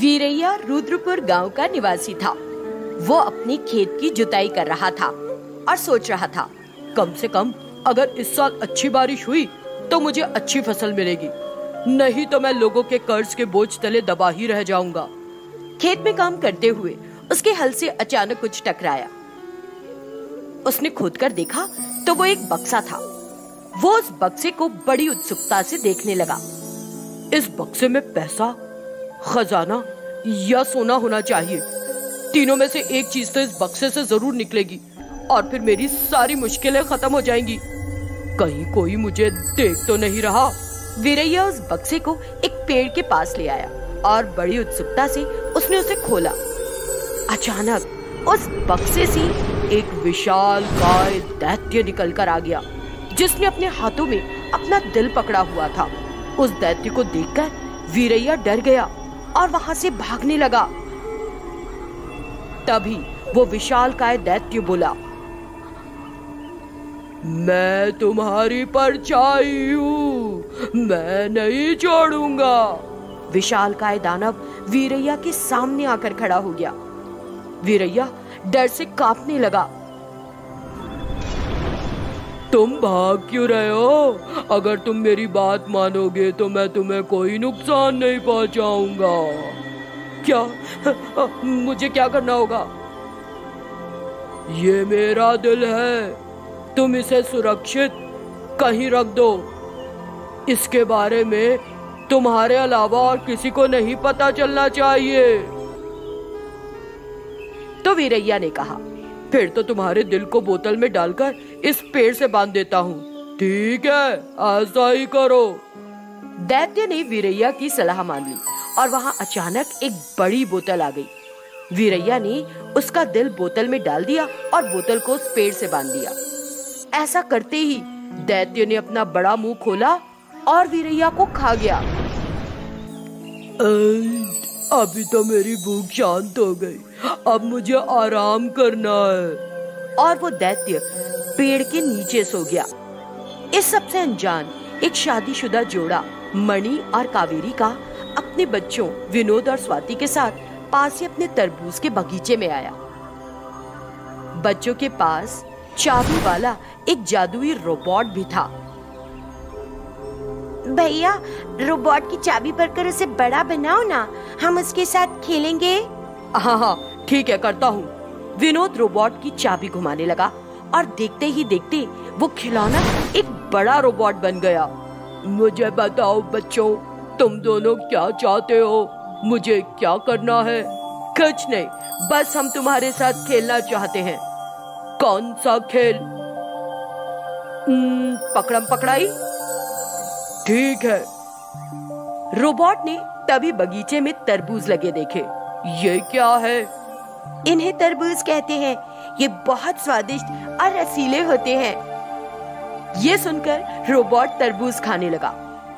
वीरैया रुद्रपुर गांव का निवासी था। वो अपने खेत की जुताई कर रहा था और सोच रहा था, कम से कम अगर इस साल अच्छी बारिश हुई तो मुझे अच्छी फसल मिलेगी, नहीं तो मैं लोगों के कर्ज के बोझ तले दबा ही रह जाऊंगा। खेत में काम करते हुए उसके हल से अचानक कुछ टकराया। उसने खोद कर देखा तो वो एक बक्सा था। वो उस बक्से को बड़ी उत्सुकता से देखने लगा। इस बक्से में पैसा, खजाना या सोना होना चाहिए। तीनों में से एक चीज तो इस बक्से से जरूर निकलेगी और फिर मेरी सारी मुश्किलें खत्म हो जाएंगी। कहीं कोई मुझे देख तो नहीं रहा। वीरैया उस बक्से को एक पेड़ के पास ले आया और बड़ी उत्सुकता से उसने उसे खोला। अचानक उस बक्से से एक विशाल काय दैत्य निकल कर आ गया, जिसने अपने हाथों में अपना दिल पकड़ा हुआ था। उस दैत्य को देखकर वीरैया डर गया और वहां से भागने लगा। तभी वो विशाल काय दैत्य बोला, मैं तुम्हारी परछाई हूँ, मैं नहीं छोड़ूंगा। विशाल काय दानव वीरैया के सामने आकर खड़ा हो गया। वीरैया डर से कांपने लगा। तुम भाग क्यों रहे हो? अगर तुम मेरी बात मानोगे तो मैं तुम्हें कोई नुकसान नहीं पहुंचाऊंगा। क्या मुझे क्या करना होगा? ये मेरा दिल है, तुम इसे सुरक्षित कहीं रख दो। इसके बारे में तुम्हारे अलावा और किसी को नहीं पता चलना चाहिए। तो वीरैया ने कहा, फिर तो तुम्हारे दिल को बोतल में डालकर इस पेड़ से बांध देता हूँ। ठीक है, ऐसा ही करो। दैत्य ने वीरैया की सलाह मान ली और वहाँ अचानक एक बड़ी बोतल आ गई। वीरैया ने उसका दिल बोतल में डाल दिया और बोतल को उस पेड़ से बांध दिया। ऐसा करते ही दैत्य ने अपना बड़ा मुंह खोला और वीरैया को खा गया। अभी तो मेरी भूख शांत हो गई, अब मुझे आराम करना है। और वो दैत्य पेड़ के नीचे सो गया। इस सबसे अनजान एक शादीशुदा जोड़ा मणि और कावेरी का अपने बच्चों विनोद और स्वाति के साथ पास ही अपने तरबूज के बगीचे में आया। बच्चों के पास चाबी वाला एक जादुई रोबोट भी था। भैया, रोबोट की चाबी भरकर उसे बड़ा बनाओ ना, हम उसके साथ खेलेंगे। हाँ हाँ ठीक है, करता हूँ। विनोद रोबोट की चाबी घुमाने लगा और देखते ही देखते वो खिलौना एक बड़ा रोबोट बन गया। मुझे बताओ बच्चों, तुम दोनों क्या चाहते हो? मुझे क्या करना है? कुछ नहीं, बस हम तुम्हारे साथ खेलना चाहते हैं। कौन सा खेल? पकड़म पकड़ाई। ठीक है। रोबोट ने तभी बगीचे में तरबूज लगे देखे। ये क्या है? इन्हें तरबूज कहते हैं, ये बहुत स्वादिष्ट और रसीले होते हैं। ये सुनकर रोबोट तरबूज खाने लगा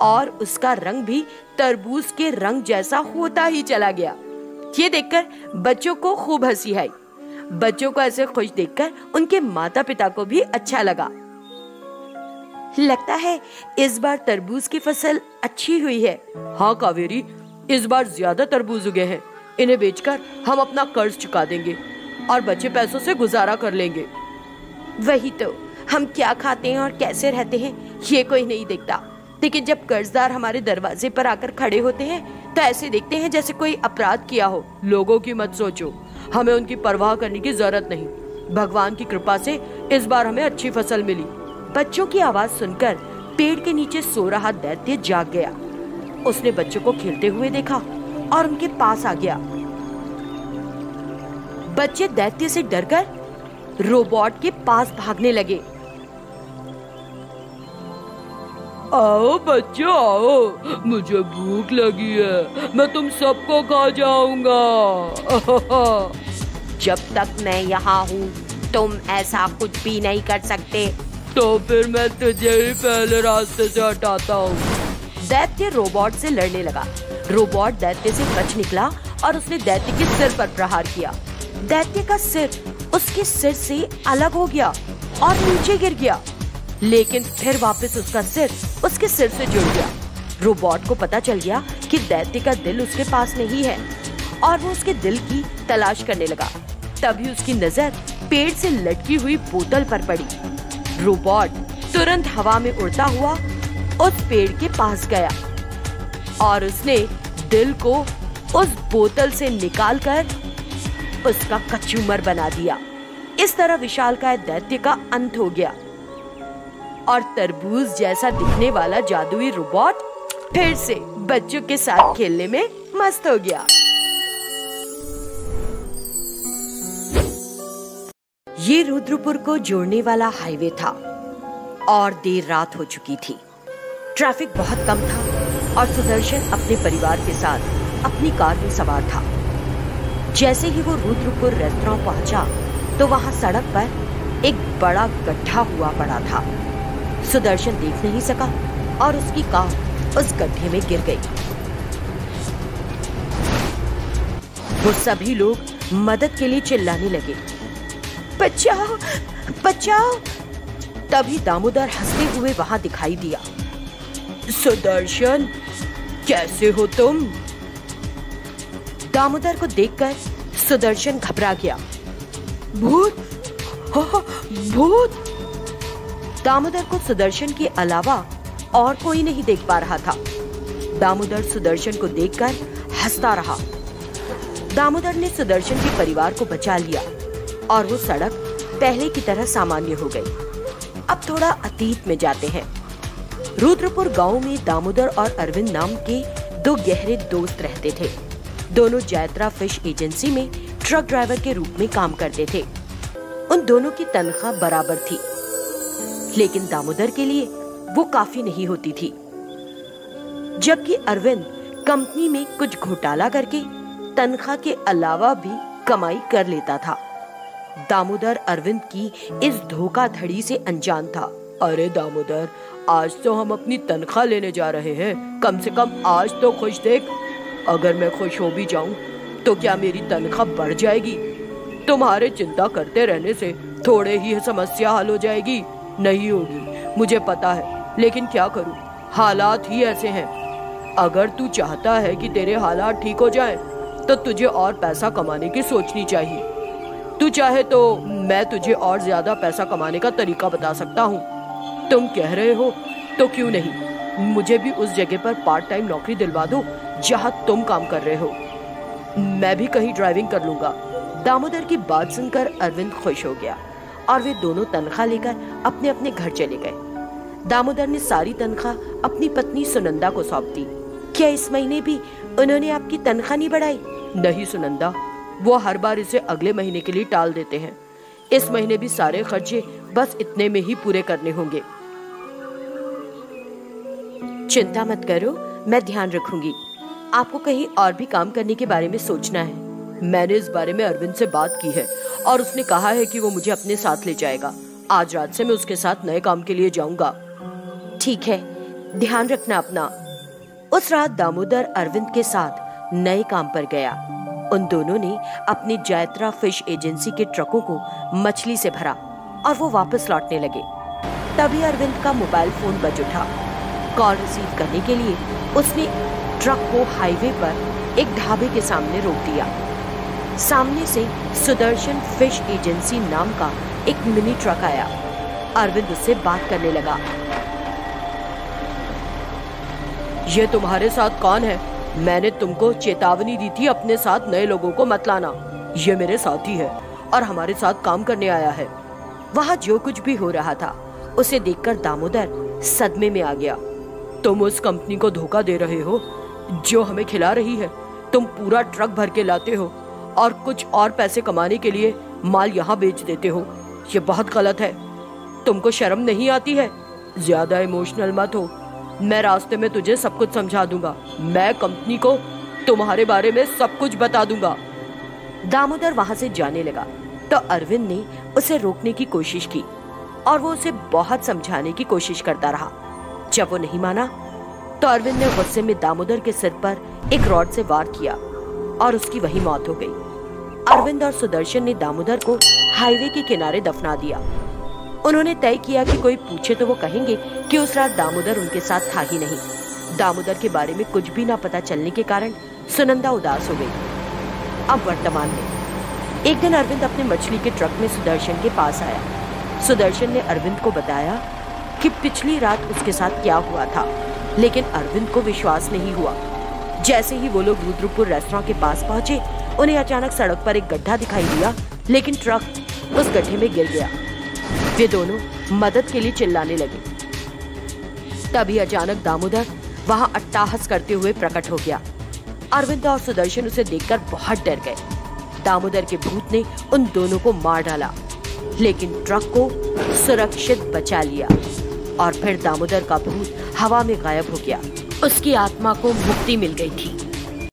और उसका रंग भी तरबूज के रंग जैसा होता ही चला गया। ये देखकर बच्चों को खूब हंसी आई। बच्चों को ऐसे खुश देखकर उनके माता पिता को भी अच्छा लगा। लगता है इस बार तरबूज की फसल अच्छी हुई है। हाँ कावेरी, इस बार ज्यादा तरबूज उगे हैं। इन्हें बेचकर हम अपना कर्ज चुका देंगे और बचे पैसों से गुजारा कर लेंगे। वही तो, हम क्या खाते हैं और कैसे रहते हैं ये कोई नहीं देखता, लेकिन जब कर्जदार हमारे दरवाजे पर आकर खड़े होते हैं तो ऐसे देखते हैं जैसे कोई अपराध किया हो। लोगों की मत सोचो, हमें उनकी परवाह करने की जरूरत नहीं। भगवान की कृपा से इस बार हमें अच्छी फसल मिली। बच्चों की आवाज सुनकर पेड़ के नीचे सो रहा दैत्य जाग गया। उसने बच्चों को खेलते हुए देखा और उनके पास आ गया। बच्चे दैत्य से डरकर रोबोट के पास भागने लगे। आओ बच्चों आओ, मुझे भूख लगी है, मैं तुम सबको खा जाऊंगा। जब तक मैं यहाँ हूँ तुम ऐसा कुछ भी नहीं कर सकते। तो फिर मैं तुझे ही पहले रास्ते से हटाता हूँ। दैत्य रोबोट से लड़ने लगा। रोबोट दैत्य से बच निकला और उसने दैत्य के सिर पर प्रहार किया। दैत्य का सिर उसके सिर से अलग हो गया और नीचे गिर गया, लेकिन फिर वापस उसका सिर उसके सिर से जुड़ गया। रोबोट को पता चल गया कि दैत्य का दिल उसके पास नहीं है। और वो उसके दिल की तलाश करने लगा। तभी उसकी नजर पेड़ से लटकी हुई बोतल पर पड़ी। रोबोट तुरंत हवा में उड़ता हुआ उस पेड़ के पास गया और उसने दिल को उस बोतल से निकालकर उसका कचूमर बना दिया। इस तरह विशालकाय दैत्य का अंत हो गया और तरबूज जैसा दिखने वाला जादुई रोबोट फिर से बच्चों के साथ खेलने में मस्त हो गया। ये रुद्रपुर को जोड़ने वाला हाईवे था और देर रात हो चुकी थी। ट्रैफिक बहुत कम था और सुदर्शन अपने परिवार के साथ अपनी कार में सवार था। जैसे ही वो रुद्रपुर रेस्तरां पहुंचा तो वहां सड़क पर एक बड़ा गड्ढा हुआ पड़ा था। सुदर्शन देख नहीं सका और उसकी कार उस गड्ढे में गिर गई। वो सभी लोग मदद के लिए चिल्लाने लगे, बचाओ बचाओ। तभी दामोदर हंसते हुए वहां दिखाई दिया। सुदर्शन, कैसे हो तुम? दामोदर को देखकर सुदर्शन घबरा गया। भूत, भूत। दामोदर को सुदर्शन के अलावा और कोई नहीं देख पा रहा था। दामोदर सुदर्शन को देखकर हंसता रहा। दामोदर ने सुदर्शन के परिवार को बचा लिया और वो सड़क पहले की तरह सामान्य हो गई। अब थोड़ा अतीत में जाते हैं। रुद्रपुर गांव में दामोदर और अरविंद नाम के दो गहरे दोस्त रहते थे। दोनों जयत्रा फिश एजेंसी में ट्रक ड्राइवर के रूप में काम करते थे। उन दोनों की तनख्वाह बराबर थी, लेकिन दामोदर के लिए वो काफी नहीं होती थी, जबकि अरविंद कंपनी में कुछ घोटाला करके तनख्वाह के अलावा भी कमाई कर लेता था। दामोदर अरविंद की इस धोखाधड़ी से अनजान था। अरे दामोदर, आज तो हम अपनी तनख्वाह लेने जा रहे हैं, कम से कम आज तो खुश देख। अगर मैं खुश हो भी जाऊं तो क्या मेरी तनख्वाह बढ़ जाएगी? तुम्हारे चिंता करते रहने से थोड़े ही समस्या हल हो जाएगी? नहीं होगी, मुझे पता है, लेकिन क्या करूं, हालात ही ऐसे हैं। अगर तू चाहता है कि तेरे हालात ठीक हो जाएं, तो तुझे और पैसा कमाने की सोचनी चाहिए। तू चाहे तो मैं तुझे और ज्यादा पैसा कमाने का तरीका बता सकता हूँ। तुम कह रहे हो तो क्यों नहीं, मुझे भी उस जगह पर पार्ट टाइम नौकरी दिलवा दो जहाँ तुम काम कर रहे हो। मैं भी कहीं ड्राइविंग कर लूंगा। दामोदर की बात सुनकर अरविंद खुश हो गया और वे दोनों तनख्वाह लेकर अपने अपने घर चले गए। दामोदर ने सारी तनख्वाह अपनी पत्नी सुनंदा को सौंप दी। क्या इस महीने भी उन्होंने आपकी तनख्वाह नहीं बढ़ाई? नहीं सुनंदा, वो हर बार इसे अगले महीने के लिए टाल देते हैं। इस महीने भी सारे खर्चे बस इतने में ही पूरे करने होंगे। चिंता मत करो, मैं ध्यान रखूंगी। आपको कहीं और भी काम करने के बारे में सोचना है। मैंने इस बारे में अरविंद से बात की है और उसने कहा है कि वो मुझे अपने साथ ले जाएगा। आज रात से मैं उसके साथ नए काम के लिए जाऊंगा। ठीक है, ध्यान रखना अपना। उस रात दामोदर अरविंद के साथ नए काम पर गया। उन दोनों ने अपनी जयत्रा फिश एजेंसी के ट्रकों को मछली से भरा और वो वापस लौटने लगे। तभी अरविंद का मोबाइल फोन बज उठा। कॉल रिसीव करने के लिए उसने ट्रक को हाईवे पर एक ढाबे के सामने रोक दिया। सामने से सुदर्शन फिश एजेंसी नाम का एक मिनी ट्रक आया। अरविंद उससे बात करने लगा। ये तुम्हारे साथ कौन है? मैंने तुमको चेतावनी दी थी अपने साथ नए लोगों को मत लाना। ये मेरे साथी है और हमारे साथ काम करने आया है। वहाँ जो कुछ भी हो रहा था उसे देखकर दामोदर सदमे में आ गया। तुम उस कंपनी को धोखा दे रहे हो जो हमें खिला रही है। तुम पूरा ट्रक भर के लाते हो और कुछ और पैसे कमाने के लिए माल यहाँ बेच देते हो। ये बहुत गलत है। तुमको शर्म नहीं आती है? ज्यादा इमोशनल मत हो, मैं रास्ते में तुझे सब कुछ समझा दूंगा। मैं कंपनी को तुम्हारे बारे में सब कुछ बता दूंगा। दामोदर वहां से जाने लगा तो अरविंद ने उसे रोकने की कोशिश की और वो उसे बहुत समझाने की कोशिश करता रहा। जब वो नहीं माना तो अरविंद ने गुस्से में दामोदर के सिर पर एक रॉड से वार किया और उसकी वही मौत हो गई। अरविंद और सुदर्शन ने दामोदर को हाईवे के किनारे दफना दिया। उन्होंने तय किया कि कोई पूछे तो वो कहेंगे कि उस रात दामोदर उनके साथ था ही नहीं। दामोदर के बारे में कुछ भी ना पता चलने के कारण सुनंदा उदास हो गई। अब वर्तमान में। एक दिन अरविंद अपने मछली के ट्रक में सुदर्शन के पास आया। सुदर्शन ने अरविंद को बताया कि पिछली रात उसके साथ क्या हुआ था, लेकिन अरविंद को विश्वास नहीं हुआ। जैसे ही वो लोग रुद्रपुर रेस्टोरेंट के पास पहुंचे, उन्हें अचानक सड़क पर एक गड्ढा दिखाई दिया, लेकिन ट्रक उस गड्ढे में गिर गया। वे दोनों मदद के लिए चिल्लाने लगे। तभी अचानक दामोदर वहां अट्टहास करते हुए प्रकट हो गया। अरविंद और सुदर्शन उसे देखकर बहुत डर गए। दामोदर के भूत ने उन दोनों को मार डाला, लेकिन ट्रक को सुरक्षित बचा लिया और फिर दामोदर का भूत हवा में गायब हो गया। उसकी आत्मा को मुक्ति मिल गई थी।